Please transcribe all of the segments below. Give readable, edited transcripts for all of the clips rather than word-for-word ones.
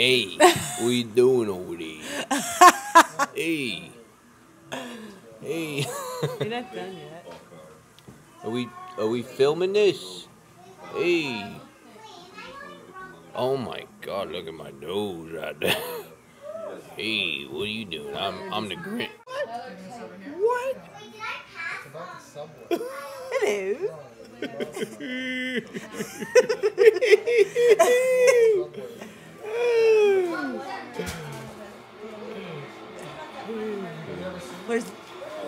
Hey, what you doing over there? Hey. Hey. You're not done yet. Are we filming this? Hey. Oh my God, look at my nose right there. Hey, what are you doing? I'm the Grinch. What? Hello.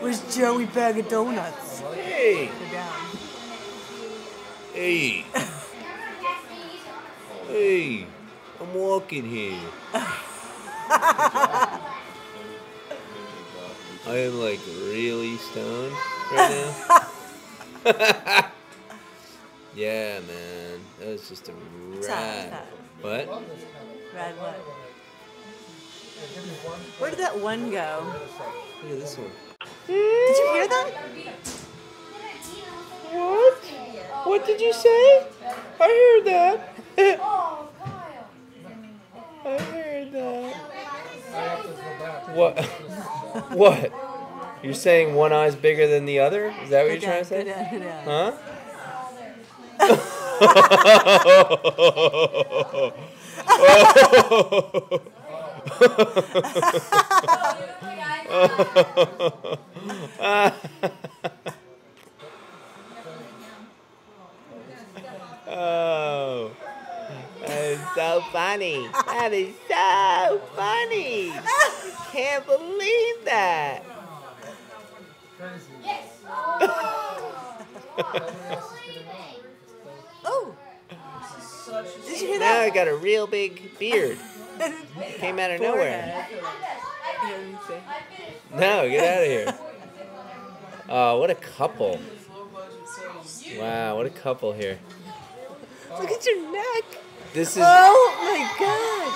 Where's Joey Bag of Donuts? Hey. Go down. Hey. Hey. I'm walking here. I am like really stoned right now. Yeah, man. That was just a rad. Stop. What? Rad what? Where did that one go? Look at this one. Did you hear that? What? What did you say? I heard that. I heard that. What? What? You're saying one eye's bigger than the other? Is that what you're trying to say? Go down. Huh? Oh, that is so funny. That is so funny. Can't believe that. Oh! Did you hear Now I that? got a real big beard. Came out of nowhere. No, get out of here. Oh, what a couple. Wow, what a couple here. Look at your neck. This is... Oh my God.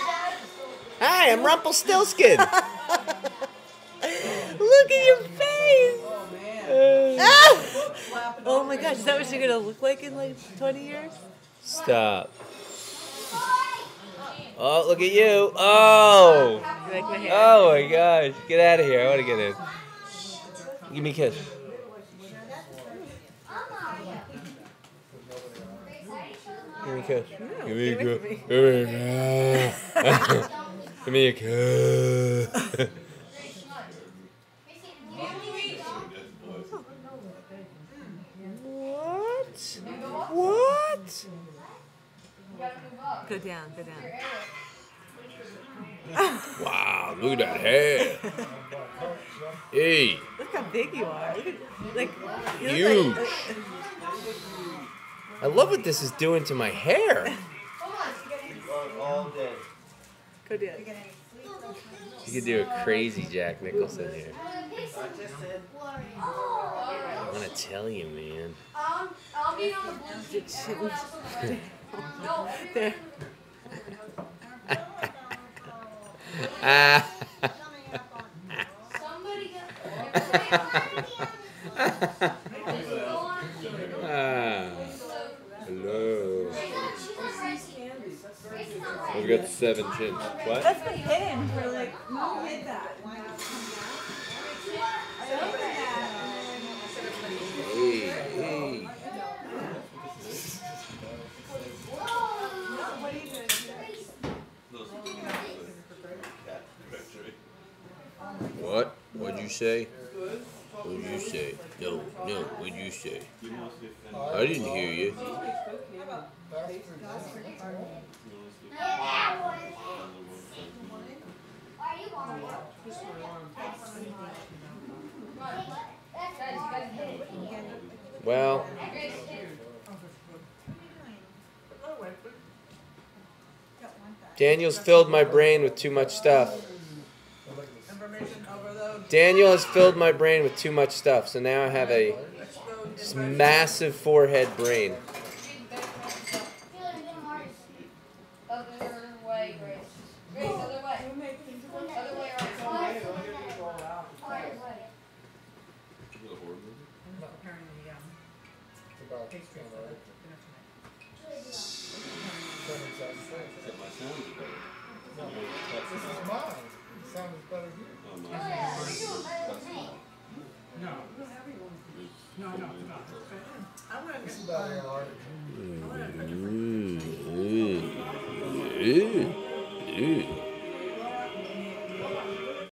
Hi, I'm Rumpelstiltskin. Look at your face. Ah! Oh my gosh, is that what you're going to look like in like 20 years? Stop. Oh, look at you. Oh. You like my hair? Oh my gosh. Get out of here. I want to get in. Give me a kiss. Give me a kiss. No, Give me a get away kiss. Give me a kiss. What? What? Go down. Wow, look at that hair. Hey. Look how big you are. Look at, like, you Huge. look like, I love what this is doing to my hair. go down. You could do a crazy Jack Nicholson here. I want to tell you, man. I'll be on the There. Somebody Hello. We've got 7 chins. What? That's the hidden for like, who hid that? Hey, hey. What? What'd you say? What'd you say? No, what'd you say? I didn't hear you. Well, Daniel's filled my brain with too much stuff. Daniel has filled my brain with too much stuff, so now I have a just massive forehead brain. This is mine. It sounds better here. This is about Ann Arbor.